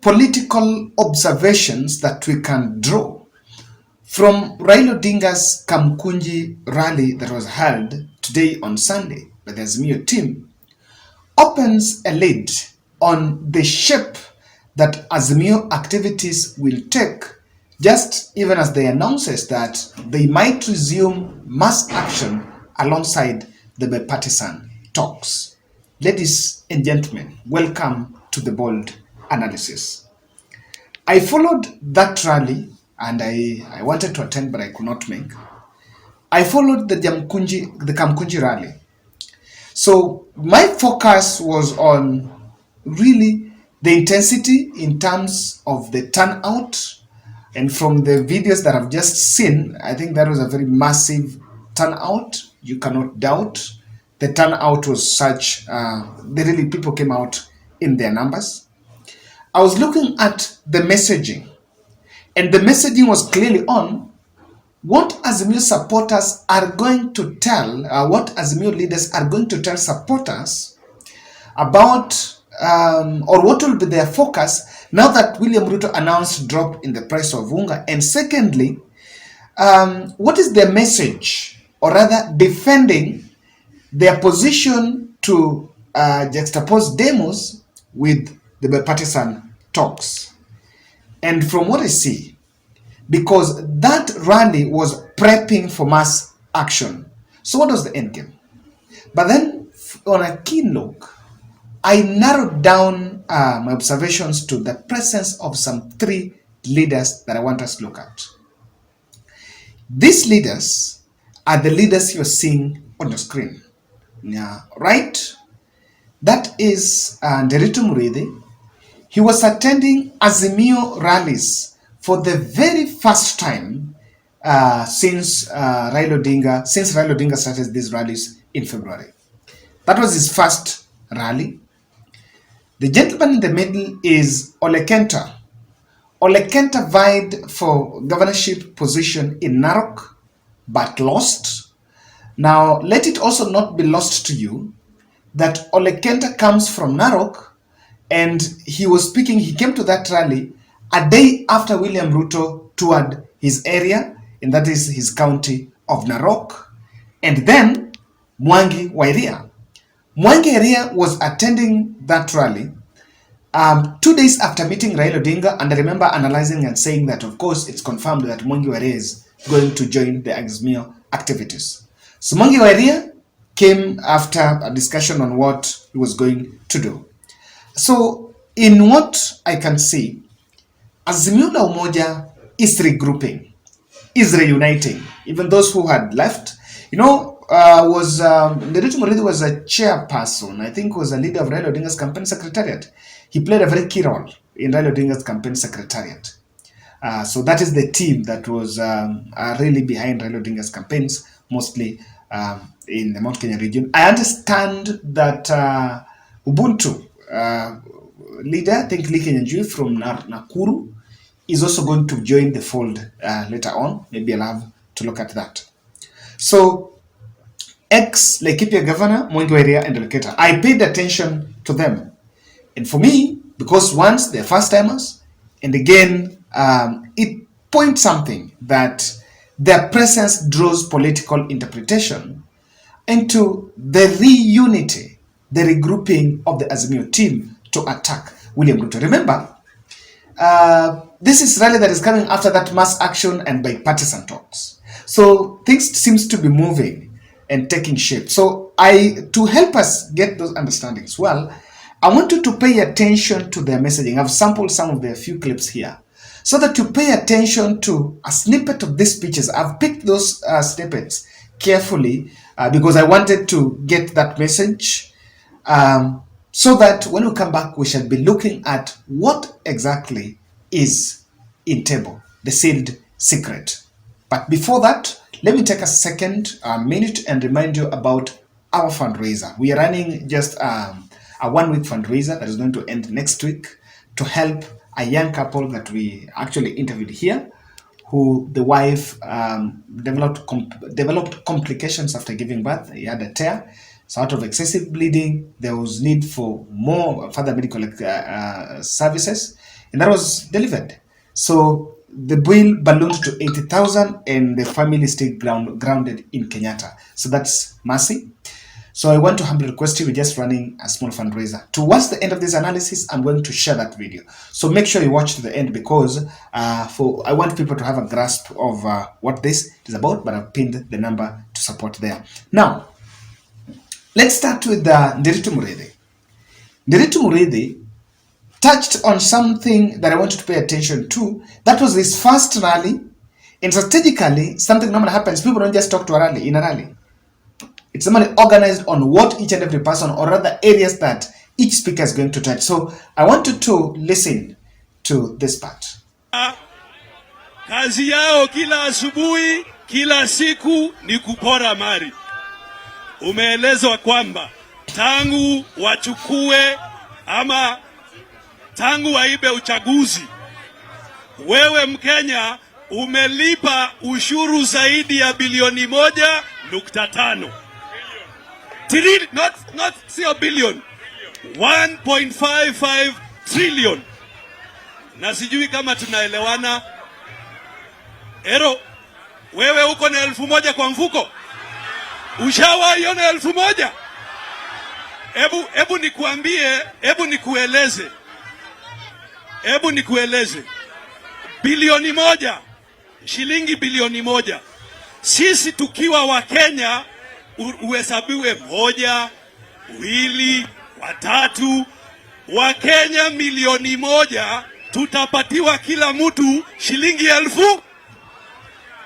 political observations that we can draw from Raila Odinga's Kamkunji rally that was held today on Sunday by the Azimio team opens a lid on the shape that Azimio activities will take, just even as they announces that they might resume mass action alongside the bipartisan talks. Ladies and gentlemen, welcome to the Bold Analysis. I followed that rally and I wanted to attend, but I could not make. I followed the Kamkunji rally. So my focus was on really the intensity in terms of the turnout. And from the videos that I've just seen, I think that was a very massive turnout. You cannot doubt. The turnout was such, really people came out in their numbers. I was looking at the messaging, and the messaging was clearly on what Azimio supporters are going to tell, what Azimio leaders are going to tell supporters about, or what will be their focus now that William Ruto announced drop in the price of unga. And secondly, what is their message, or rather defending their position to juxtapose demos with the bipartisan talks. And from what I see, because that rally was prepping for mass action. So what was the end game? But then on a keen look, I narrowed down my observations to the presence of some three leaders that I want us to look at. These leaders are the leaders you're seeing on the screen. Yeah, right? That is Nderitu Muriithi. He was attending Azimio rallies for the very first time since Raila Odinga started these rallies in February. That was his first rally. The gentleman in the middle is Ole Kenta. Ole Kenta vied for governorship position in Narok, but lost. Now, let it also not be lost to you that Ole Kenta comes from Narok, and he came to that rally a day after William Ruto toured his area, and that is his county of Narok. And then Mwangi wa Iria. Mwangi Iria was attending that rally 2 days after meeting Raila Odinga, and I remember analyzing and saying that, of course, it's confirmed that Mwangi wa Iria is going to join the Azimio activities. So Mwangi wa Iria came after a discussion on what he was going to do. So in what I can see, Azimio la Umoja is regrouping, is reuniting. Even those who had left, Nderitu Muriithi was a chairperson, I think was a leader of Raila Odinga's campaign secretariat. He played a very key role in Raila Odinga's campaign secretariat. So that is the team that was really behind Raila Odinga's campaigns, mostly in the Mount Kenya region. I understand that Ubuntu leader, I think Lee Kenyanjui from Nakuru, is also going to join the fold later on. Maybe I'll have to look at that. So, ex-Laikipia governor, Mwangi wa Iria and Ole Kenta, I paid attention to them. And for me, because once they're first-timers, and again, it points something that their presence draws political interpretation into the reunity, the regrouping of the Azimio team to attack William Ruto. Remember, this is rally that is coming after that mass action and bipartisan talks. So things seems to be moving and taking shape. So to help us get those understandings, well, I want you to pay attention to their messaging. I've sampled some of their few clips here, so that you pay attention to a snippet of these speeches. I've picked those snippets carefully because I wanted to get that message, so that when we come back, we shall be looking at what exactly is in table, the sealed secret. But before that, let me take a minute and remind you about our fundraiser. We are running just a 1-week fundraiser that is going to end next week to help a young couple that we actually interviewed here, who the wife developed complications after giving birth. He had a tear. So out of excessive bleeding, there was need for more further medical services, and that was delivered. So the bill ballooned to 80,000, and the family stayed grounded in Kenyatta. So that's mercy. So I want to humbly request you, we're just running a small fundraiser. Towards the end of this analysis, I'm going to share that video. So make sure you watch to the end, because I want people to have a grasp of what this is about, but I've pinned the number to support there. Now, let's start with Nderitu Mureithi. Nderitu Mureithi touched on something that I wanted to pay attention to. That was his first rally. And strategically, something normally happens. People don't just talk to a rally, in a rally. It's normally organized on what each and every person, or rather areas that each speaker is going to touch. So I want you to listen to this part. Kazi yao kila asubuhi, kila siku ni kupora mali. Umeelezwa kwamba tangu wachukue ama tangu waibe uchaguzi, wewe Mkenya umelipa ushuru zaidi ya bilioni 1.5. Not billion, 1.55 trillion. Na sijui kama tunaelewana. Ero, wewe uko na 1,000 kwa mfuko? Ushawahi ona 1,000? Ebu nikuambie, ebu nikueleze. Bilioni 1, shilingi bilioni 1. Sisi tukiwa wa Kenya uhesabiwe 1, 2, 3. Wa Kenya milioni 1 tutapatiwa kila mtu shilingi 1,000.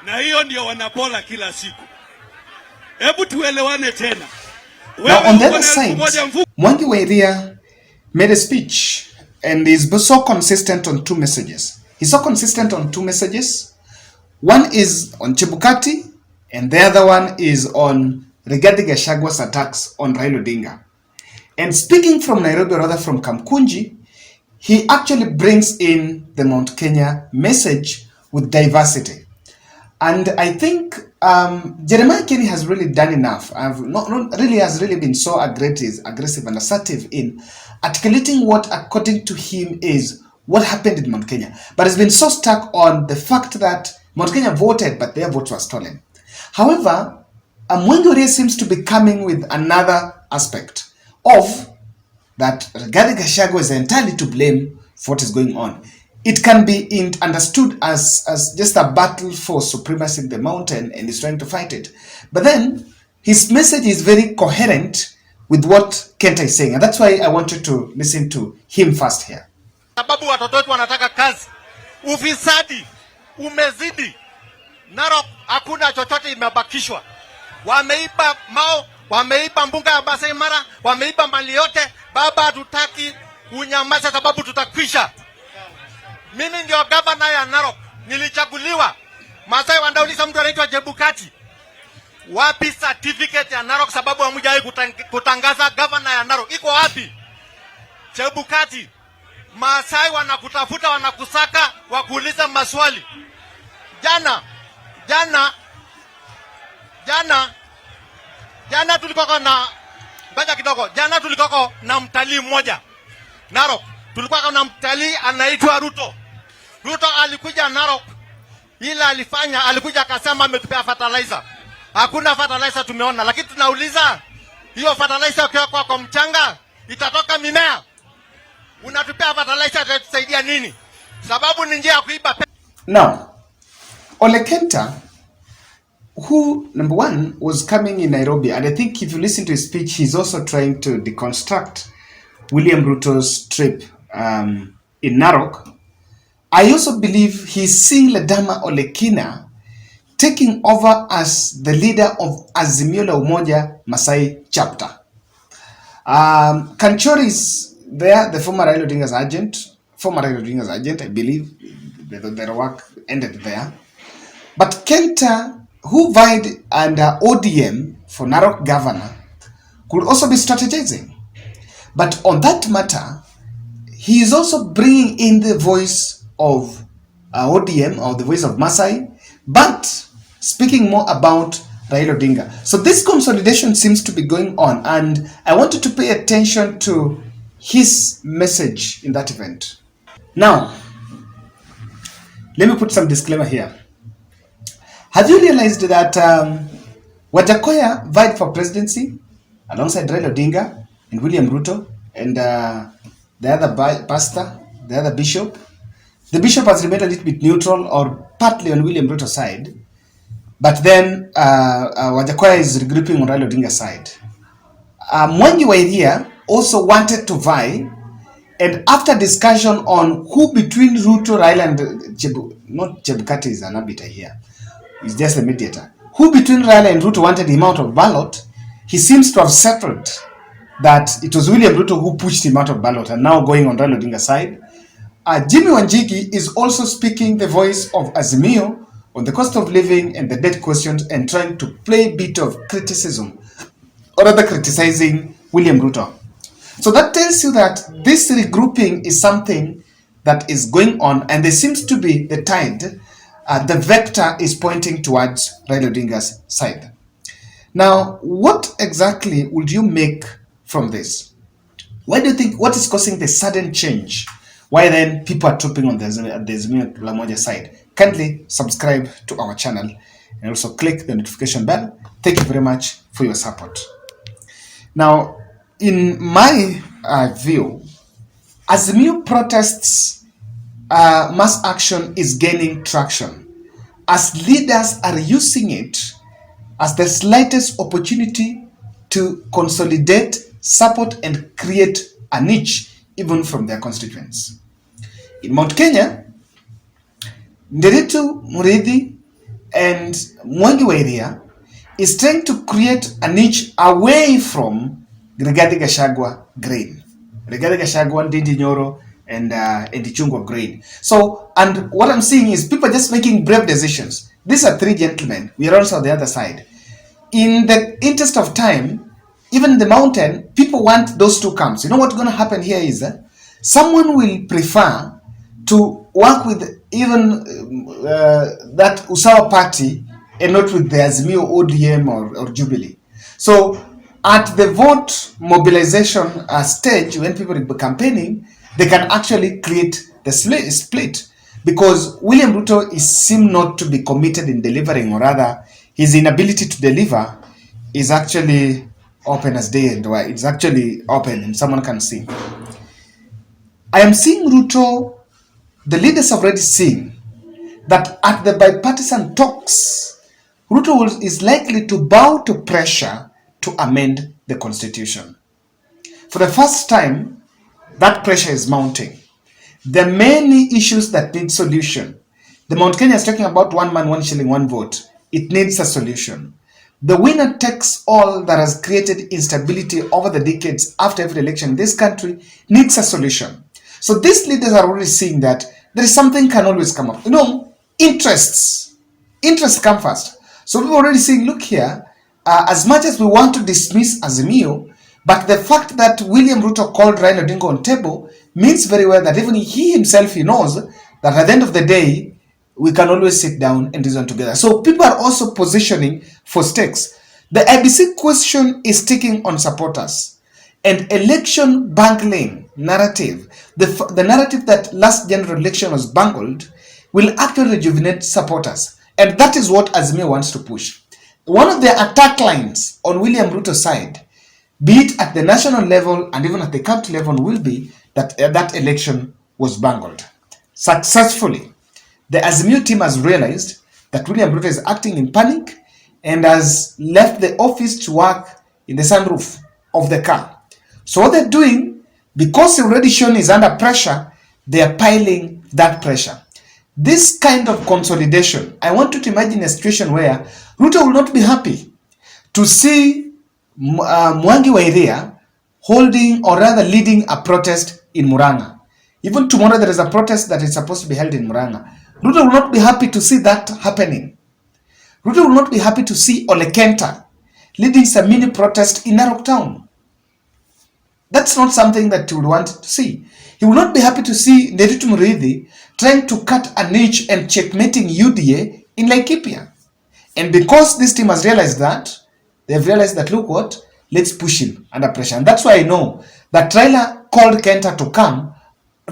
Na hiyo ndio wanapola kila siku. Hebu tuelewane tena. Now on the other side, Mwangi wa Iria made a speech and is so consistent on 2 messages. He's so consistent on 2 messages. One is on Chebukati, and the other one is on Rigathi Gachagwa's attacks on Raila Odinga. And speaking from Nairobi, or rather from Kamkunji, he actually brings in the Mount Kenya message with diversity. And I think Jeremiah Kioni has really done enough. Has really been so aggressive and assertive in articulating what, according to him, is what happened in Mount Kenya. But has been so stuck on the fact that Mount Kenya voted, but their votes were stolen. However, Mwangi wa Iria seems to be coming with another aspect of that Rigathi Gachagua is entirely to blame for what is going on. It can be understood as just a battle for supremacy in the mountain, and he's trying to fight it. But then his message is very coherent with what Kenta is saying. And that's why I want you to listen to him first here. Sababu watoto wetu wanataka kazi. Ufisadi umezidi. Narok hakuna chochote imebakishwa. Wameiba mbuga ya Masai Mara, wameiba mali yote. Baba hatutaki unyamaza sababu tutakwisha. Mimi ndio gavana ya Narok, nilichaguliwa. Masai wanauliza mtu anaitwa Chebukati, wapi certificate ya Narok sababu hamjai kutangaza gavana ya Narok? Iko wapi? Chebukati, Masai wanakutafuta, wanakusaka, wakuuliza maswali. Jana tulikuwa na ngoja kidogo. Jana tulikuwa na mtalii mmoja Narok. Tulikuwa na mtalii anaitwa Ruto. Ruto alikuja Narok. Ila alikuja akasema ametupea fertilizer. Hakuna fertilizer tumeona, lakini tunauliza hiyo fertilizer ukiweka kwa mchanga itatoka mimea. Unatupea fertilizer itatusaidia nini? Sababu ni njia ya kuiba. Now, Ole Kenta, who number one was coming in Nairobi, and I think if you listen to his speech, he's also trying to deconstruct William Ruto's trip in Narok. I also believe he's seeing Ledama Ole Kina taking over as the leader of Azimio la Umoja Masai chapter. Kanchori is there, the former Raila Odinga's agent, I believe. Their work ended there. But Kenta, who vied under ODM for Narok governor, could also be strategizing. But on that matter, he is also bringing in the voice of ODM, or the voice of Masai, but speaking more about Raila Odinga. So this consolidation seems to be going on, and I wanted to pay attention to his message in that event. Now, let me put some disclaimer here. Have you realized that Wajakoya vied for presidency alongside Raila Odinga and William Ruto and the other pastor, the other bishop? The bishop has remained a little bit neutral or partly on William Ruto's side, but then Wajakoya is regrouping on Raila Odinga's side. Mwangi Wairia also wanted to vie, and after discussion on who between Ruto, Raila and Chebukati is an arbiter here, he's just a mediator, who between Raila and Ruto wanted him out of ballot, he seems to have settled that it was William Ruto who pushed him out of ballot and now going on Raila Odinga's side. Jimmy Wanjigi is also speaking the voice of Azimio on the cost of living and the debt questions and trying to play a bit of criticism, or rather criticizing William Ruto. So that tells you that this regrouping is something that is going on, and there seems to be the tide, the vector is pointing towards Raila Odinga's side. Now, what exactly would you make from this? Why do you think, what is causing the sudden change? Why then people are trooping on the Azimio Lamoja side? Kindly subscribe to our channel and also click the notification bell. Thank you very much for your support. Now, in my view, Azimio protests mass action is gaining traction as leaders are using it as the slightest opportunity to consolidate, support, and create a niche even from their constituents. In Mount Kenya, Nderitu Muridhi and Mwangi Wairia is trying to create a niche away from Rigathi Gachagua grain. Rigathi Gachagua, Ndindi Nyoro, and Ichung'wah grain. So, and what I'm seeing is people just making brave decisions. These are three gentlemen. We are also on the other side. In the interest of time, even in the mountain, people want those two camps. You know what's going to happen here is someone will prefer to work with even that Usawa party and not with the Azimio, ODM or Jubilee. So at the vote mobilization stage, when people are campaigning, they can actually create the split because William Ruto seems not to be committed in delivering, or rather his inability to deliver is actually open as day and it's actually open and someone can see. I am seeing Ruto, the leaders have already seen that at the bipartisan talks, Ruto is likely to bow to pressure to amend the constitution. For the first time, that pressure is mounting. There are many issues that need solution. The Mount Kenya is talking about 1 man, 1 shilling, 1 vote. It needs a solution. The winner takes all that has created instability over the decades after every election in this country needs a solution. So these leaders are already seeing that there is something can always come up. You know, interests come first. So we're already saying, look here, as much as we want to dismiss Azimio, but the fact that William Ruto called Raila Odinga on table means very well that even he himself, he knows that at the end of the day, we can always sit down and reason together. So people are also positioning for stakes. The IBC question is taking on supporters. And election bungling narrative, the narrative that last general election was bungled, will actually rejuvenate supporters. And that is what Azimio wants to push. One of the attack lines on William Ruto's side, be it at the national level and even at the county level, will be that that election was bungled. Successfully, the Azimio team has realized that William Ruto is acting in panic and has left the office to work in the sunroof of the car. So what they're doing, because already shown is under pressure, they are piling that pressure. This kind of consolidation, I want you to imagine a situation where Ruto will not be happy to see Mwangi Wairia holding or rather leading a protest in Murang'a. Even tomorrow there is a protest that is supposed to be held in Murang'a. Ruto will not be happy to see that happening. Ruto will not be happy to see Ole Kenta leading some mini protest in Narok town. That's not something that he would want to see. He will not be happy to see Nderitu Muridhi trying to cut a niche and checkmating UDA in Laikipia. And because this team has realized that, they've realized that, look what, let's push him under pressure. And that's why I know that Raila called Kenta to come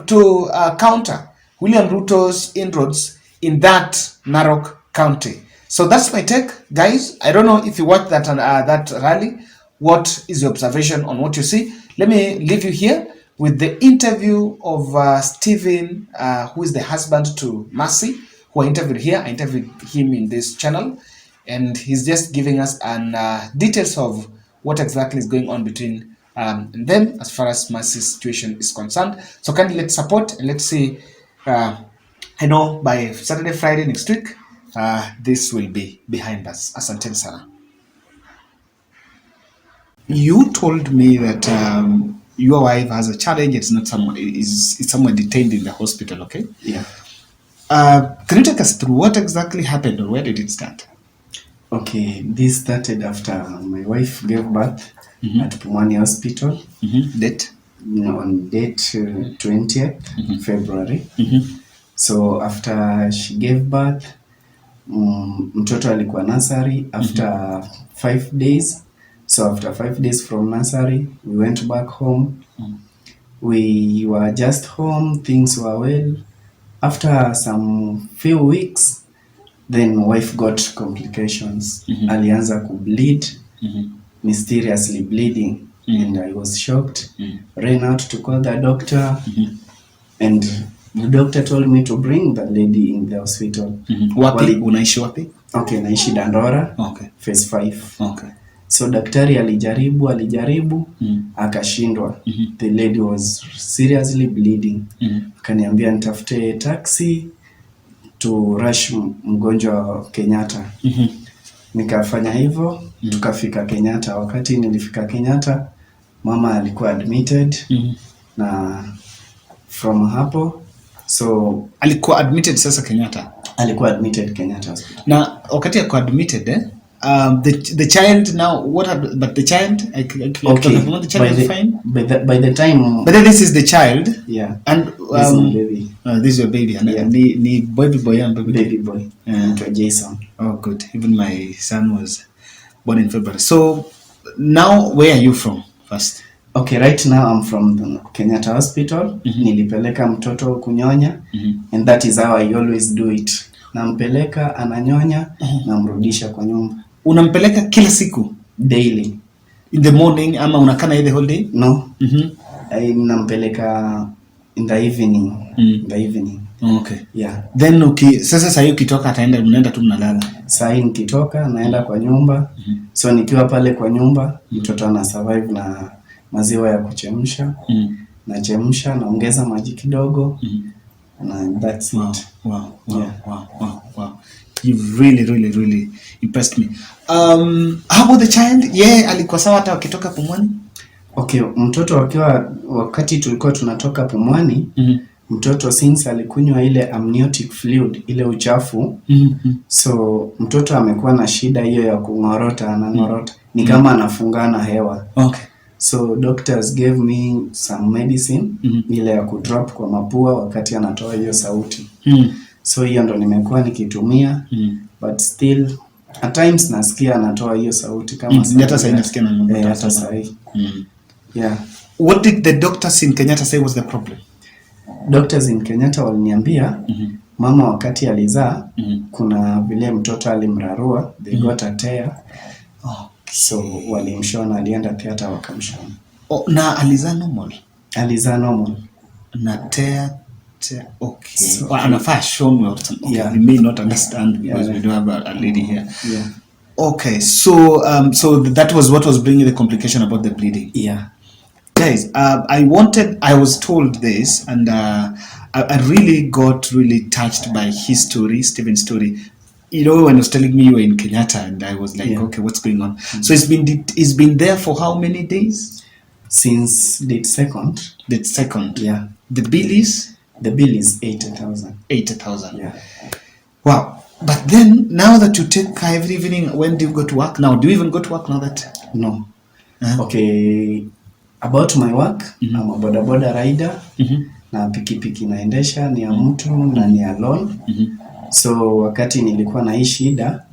to counter William Ruto's inroads in that Narok County. So that's my take, guys. I don't know if you watched that rally. What is your observation on what you see? Let me leave you here with the interview of Stephen, who is the husband to Mercy, who I interviewed here. I interviewed him in this channel, and he's just giving us details of what exactly is going on between them as far as Mercy's situation is concerned. So kindly let's support and let's see. I know by Saturday, Friday next week, this will be behind us. Asante sana. You told me that your wife has a challenge. It's not someone is somewhere detained in the hospital. Okay. Yeah. Can you take us through what exactly happened, or where did it start? Okay, this started after my wife gave birth at Pumwani Hospital. Date? On date 20th February. So after she gave birth, mtoto alikuwa nursery after 5 days. So after 5 days from nursery, we went back home. We were just home, things were well. After some few weeks, then wife got complications. Alianza kubleed, mysteriously bleeding, and I was shocked. Ran out to call the doctor, and the doctor told me to bring the lady in the hospital. Wapi? Unaishi wapi? Okay, naishi Dandora. Okay. Phase 5. Okay. So daktari alijaribu, akashindwa. The lady was seriously bleeding. Akaniambia nitafute taxi to rush mgonjwa Kenyatta. Nikafanya hivyo, tukafika Kenyatta. Wakati nilifika Kenyatta, mama alikuwa admitted. Na from hapo, so alikuwa admitted sasa Kenyatta. Alikuwa admitted Kenyatta hospital. Na wakati alikuwa admitted, the child now, but the child, okay, the child is fine? By the time... But then this is the child. Yeah. And this is my baby. This is your baby. And yeah. Ni baby boy and baby boy. Jason. Oh, good. Even my son was born in February. So now, where are you from first? Okay, right now I'm from the Kenyatta Hospital. Nilipeleka mtoto kunyonya, and that is how I always do it. Nampeleka, ananyonya, namrudisha kwa nyumba. Unampeleka kila siku? Daily. In the morning, ama unakana the whole day? No. Nampeleka in the evening. In the evening. Okay. Yeah. Then sasa sasa ukitoka mnaenda tu mnalala. Sasa nikitoka naenda kwa nyumba. So nikiwa pale kwa nyumba, mtoto ana survive na maziwa ya kuchemsha. Nachemsha, naongeza maji kidogo. And that's it. Wow. You've really impressed me. How about the child? Yeah, alikuwa sawa hata wakitoka Pumwani? Okay, mtoto wakati tulikuwa tunatoka Pumwani, mtoto since alikunywa ile amniotic fluid, ile uchafu. So mtoto amekuwa na shida hiyo ya kungorota, anangorota. Ni kama anafungana hewa. Okay. So doctors gave me some medicine ile ya kudrop kwa mapua wakati anatoa hiyo sauti. So hiyo ndo nimekuwa nikitumia, but still at times nasikia anatoa hiyo sauti kama hata sasa nasikia na hata sasa. Yeah. What did the doctors in Kenyatta say was the problem? Doctors in Kenyatta waliniambia mama wakati alizaa kuna vile mtoto alimrarua, they got a tear. So walimshona, alienda theater wakamshona. Na alizaa normal? Alizaa normal. Na tear. Okay. So, anafaa show me or something. Okay. Yeah. We may not understand because we don't have a lady here. Yeah. Okay. So that was what was bringing the complication about the bleeding. Yeah. Guys, I was told this, and I really got touched by his story, Stephen's story. You know, when he was telling me you were in Kenyatta, and I was like, okay, what's going on? So it's been there for how many days? Since date 2nd. Date 2nd. Yeah. The bill is? The bill is 80,000. 80,000. Yeah. Wow. But then, now that you take every evening, when do you go to work now? Do you even go to work now that? No. Okay. About my work, I'm a boda rider. Na pikipiki naendesha ni ya mtu na ni ya loan. So wakati nilikuwa na hii shida,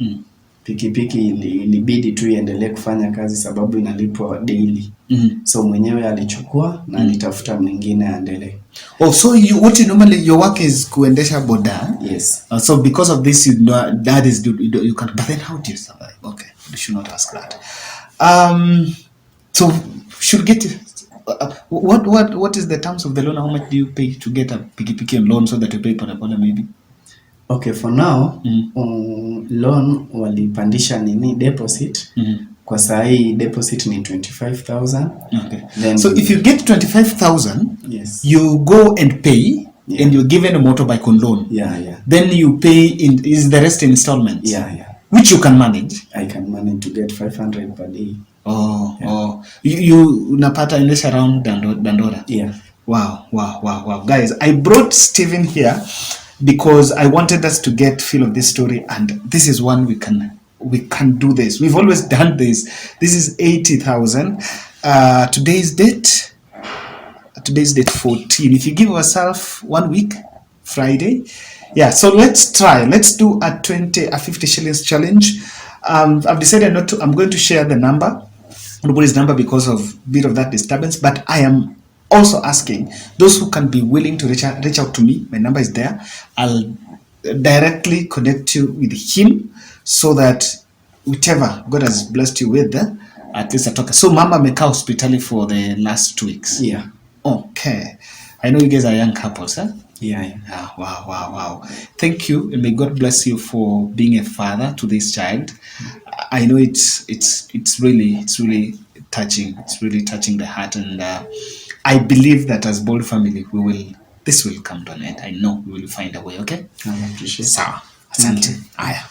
pikipiki ilibidi tu iendelee kufanya kazi sababu inalipwa daily. So mwenyewe alichukua na alitafuta mwingine aendelee. Oh, so what you normally your work is kuendesha boda? Yes. So because of this, that is you can. But then how do you survive? Okay, you should not ask that. So should get what is the terms of the loan? How much do you pay to get a pikipiki on loan so that you pay boda maybe? Okay, for now loan walipandisha nini deposit. Kwa sahi deposit ni 25,000. Okay. Then so if you get 25,000, yes, you go and pay, and you're given a motorbike on loan. Yeah. Then you pay is the rest installments. Yeah. Which you can manage. I can manage to get 500 per day. Oh. You unapata endesha around Dandora. Yeah. Wow. Guys, I brought Stephen here because I wanted us to get feel of this story, and this is one we can do this. We've always done this. This is 80,000. Today's date 14. If you give yourself 1 week, Friday. Yeah, so let's try. Let's do a 50 shillings challenge. I've decided not to. I'm going to share the number, nobody's number, because of a bit of that disturbance. But I am also asking those who can be willing to reach out to me. My number is there. I'll directly connect you with him, so that whichever God has blessed you with, at least I talk. So Mama amekaa hospitali for the last 2 weeks. Yeah. Okay. I know you guys are young couples, huh? Yeah. Wow. Thank you, and may God bless you for being a father to this child. I know it's really touching. It's really touching the heart, and I believe that as Bold family this will come to an end. I know we will find a way. Okay. I appreciate it. Sawa. Asante. Aya.